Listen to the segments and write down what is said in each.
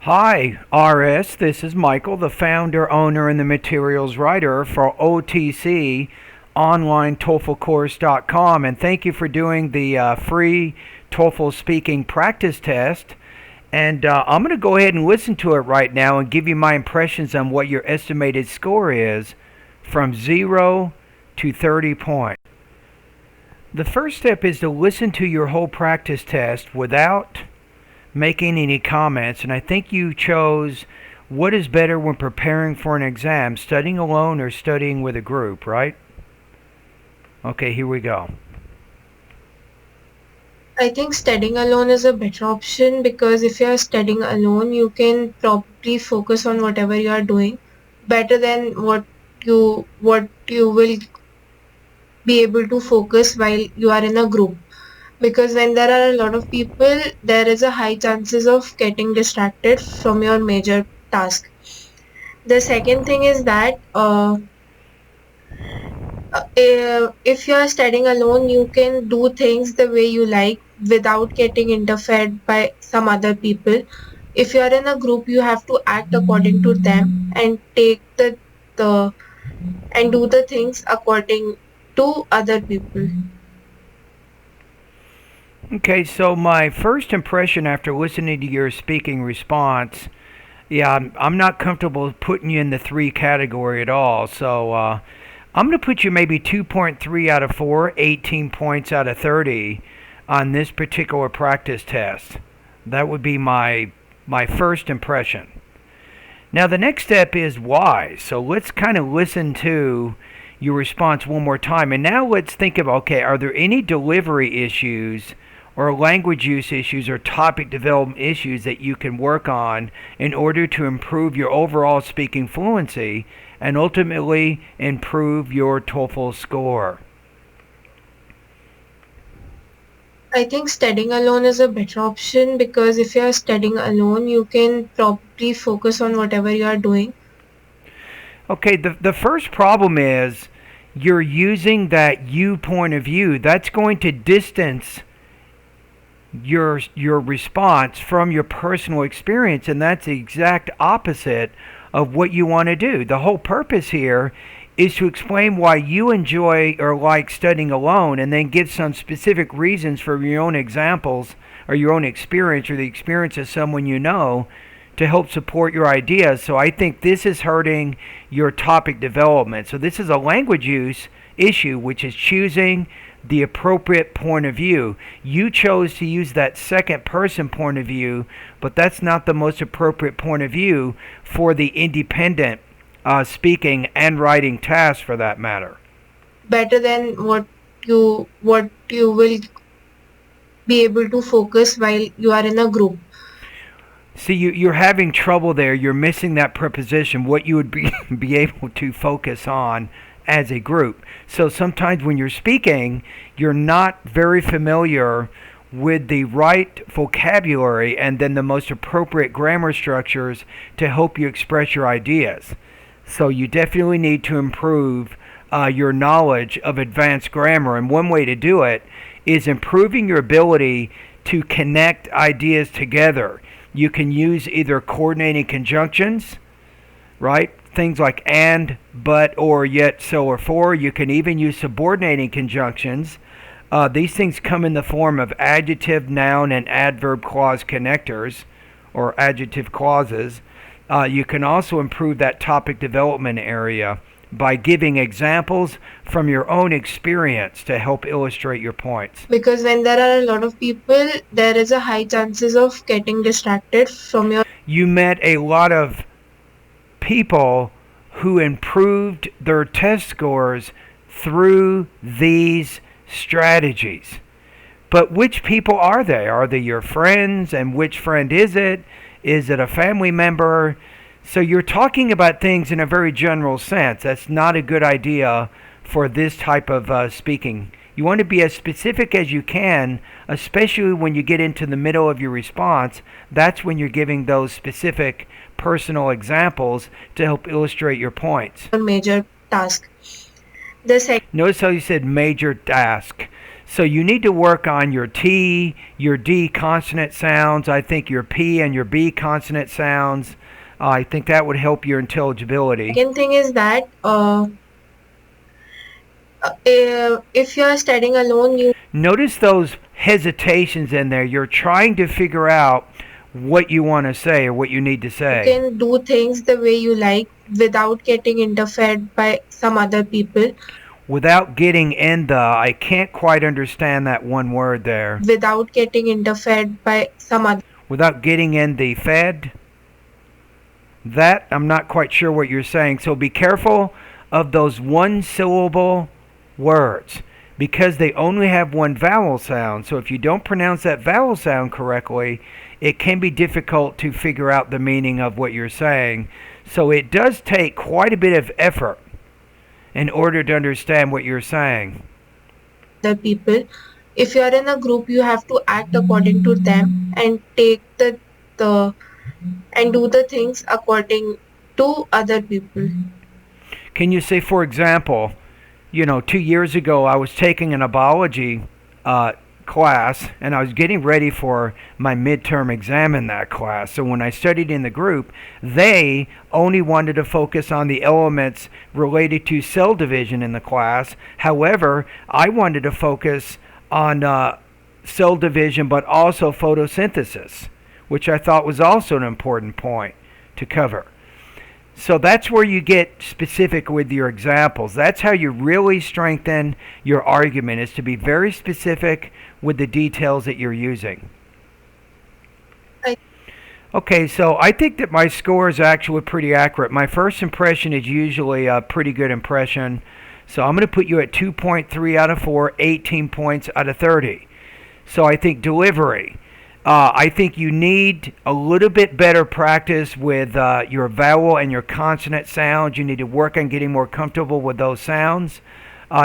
Hi, RS. This is Michael, the founder, owner, and the materials writer for OTC online TOEFLcourse.com. And thank you for doing the free TOEFL speaking practice test. And I'm going to go ahead and listen to it right now and give you my impressions on what your estimated score is from 0 to 30 points. The first step is to listen to your whole practice test without making any comments, and I think you chose what is better when preparing for an exam, studying alone or studying with a group, right? Okay, here we go. I think studying alone is a better option because if you're studying alone, you can probably focus on whatever you are doing better than what you will be able to focus while you are in a group. Because when there are a lot of people, there is a high chances of getting distracted from your major task. The second thing is that if you are studying alone, you can do things the way you like without getting interfered by some other people. If you are in a group, you have to act according to them and take the and do the things according to other people. Okay, so my first impression after listening to your speaking response, yeah, I'm not comfortable putting you in the 3 category at all. So I'm going to put you maybe 2.3 out of 4, 18 points out of 30 on this particular practice test. That would be my first impression. Now the next step is why. So let's kind of listen to your response one more time. And now let's think of, okay, are there any delivery issues or language use issues or topic development issues that you can work on in order to improve your overall speaking fluency and ultimately improve your TOEFL score? I think studying alone is a better option because if you are studying alone, you can probably focus on whatever you are doing. Okay, the first problem is you're using that you point of view. That's going to distance your response from your personal experience, and that's the exact opposite of what you want to do. The whole purpose here is to explain why you enjoy or like studying alone and then give some specific reasons for your own examples or your own experience or the experience of someone you know to help support your ideas. So I think this is hurting your topic development. So this is a language use issue, which is choosing the appropriate point of view. You chose to use that second person point of view, but that's not the most appropriate point of view for the independent speaking and writing task for that matter. Better than what you will be able to focus while you are in a group. See, you're having trouble there. You're missing that preposition, what you would be able to focus on as a group. So sometimes when you're speaking, you're not very familiar with the right vocabulary and then the most appropriate grammar structures to help you express your ideas. So you definitely need to improve your knowledge of advanced grammar. And one way to do it is improving your ability to connect ideas together. You can use either coordinating conjunctions, right? Things like and, but, or, yet, so, or for. You can even use subordinating conjunctions. These things come in the form of adjective, noun, and adverb clause connectors, or adjective clauses. You can also improve that topic development area by giving examples from your own experience to help illustrate your points. Because when there are a lot of people, there is a high chances of getting distracted from your You met a lot of people who improved their test scores through these strategies. But which people are they? Are they your friends? And which friend is it? Is it a family member? So you're talking about things in a very general sense. That's not a good idea for this type of speaking. You want to be as specific as you can, especially when you get into the middle of your response. That's when you're giving those specific personal examples to help illustrate your points. major task. The second Notice how you said major task. So you need to work on your T, your D consonant sounds. I think your P and your B consonant sounds. I think that would help your intelligibility. Second thing is that if you are studying alone, you Notice those hesitations in there. You're trying to figure out what you want to say or what you need to say. can do things the way you like without getting interfered by some other people. Without getting in the, I can't quite understand that one word there. Without getting interfered by some other. Without getting in the fed. That, I'm not quite sure what you're saying. So be careful of those one syllable words because they only have one vowel sound. So if you don't pronounce that vowel sound correctly, it can be difficult to figure out the meaning of what you're saying. So it does take quite a bit of effort in order to understand what you're saying. The people, if you are in a group, you have to act according to them and take the and do the things according to other people. Can you say, for example, 2 years ago I was taking an biology class and I was getting ready for my midterm exam in that class. So when I studied in the group, they only wanted to focus on the elements related to cell division in the class. However, I wanted to focus on cell division but also photosynthesis, which I thought was also an important point to cover. So that's where you get specific with your examples. That's how you really strengthen your argument, is to be very specific with the details that you're using. Okay, so I think that my score is actually pretty accurate. My first impression is usually a pretty good impression. So I'm going to put you at 2.3 out of 4, 18 points out of 30. So I think delivery. I think you need a little bit better practice with your vowel and your consonant sounds. You need to work on getting more comfortable with those sounds.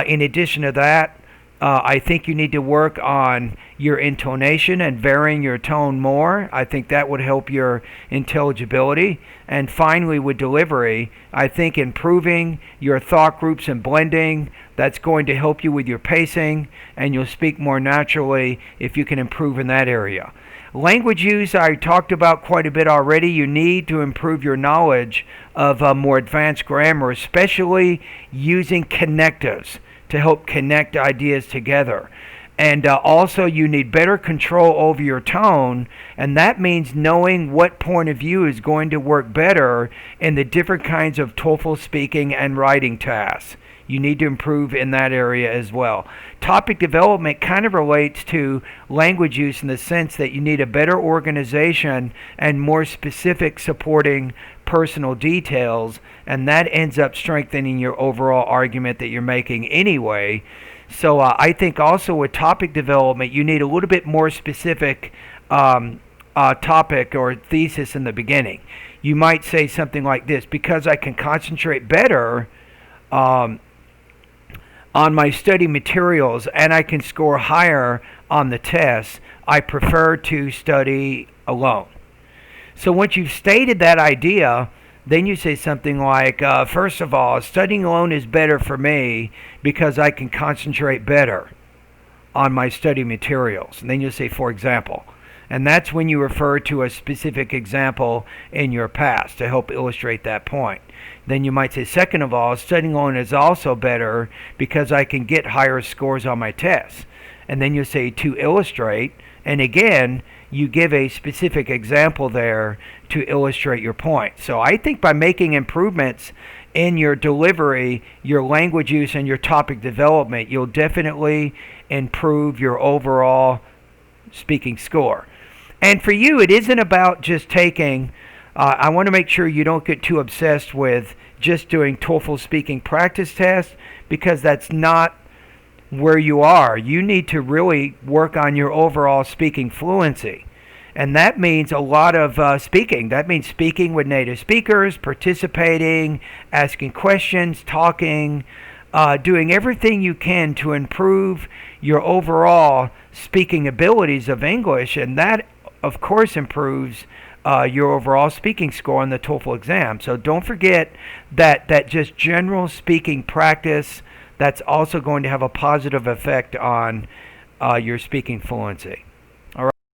In addition to that, I think you need to work on your intonation and varying your tone more. I think that would help your intelligibility. And finally, with delivery, I think improving your thought groups and blending, that's going to help you with your pacing, and you'll speak more naturally if you can improve in that area. Language use, I talked about quite a bit already. You need to improve your knowledge of more advanced grammar, especially using connectives to help connect ideas together. And also you need better control over your tone, and that means knowing what point of view is going to work better in the different kinds of TOEFL speaking and writing tasks. You need to improve in that area as well. Topic development kind of relates to language use in the sense that you need a better organization and more specific supporting personal details, and that ends up strengthening your overall argument that you're making anyway. So I think also with topic development, you need a little bit more specific topic or thesis in the beginning. You might say something like this: because I can concentrate better on my study materials and I can score higher on the tests, I prefer to study alone. So once you've stated that idea, then you say something like, first of all, studying alone is better for me because I can concentrate better on my study materials. And then you say, for example. And that's when you refer to a specific example in your past to help illustrate that point. Then you might say, second of all, studying alone is also better because I can get higher scores on my tests. And then you say, to illustrate, and again, you give a specific example there to illustrate your point. So I think by making improvements in your delivery, your language use, and your topic development, you'll definitely improve your overall speaking score. And for you, it isn't about just taking, I want to make sure you don't get too obsessed with just doing TOEFL speaking practice tests, because that's not where you are. You need to really work on your overall speaking fluency. And that means a lot of speaking. That means speaking with native speakers, participating, asking questions, talking, doing everything you can to improve your overall speaking abilities of English. And that, of course, improves your overall speaking score on the TOEFL exam. So don't forget that just general speaking practice, that's also going to have a positive effect on your speaking fluency.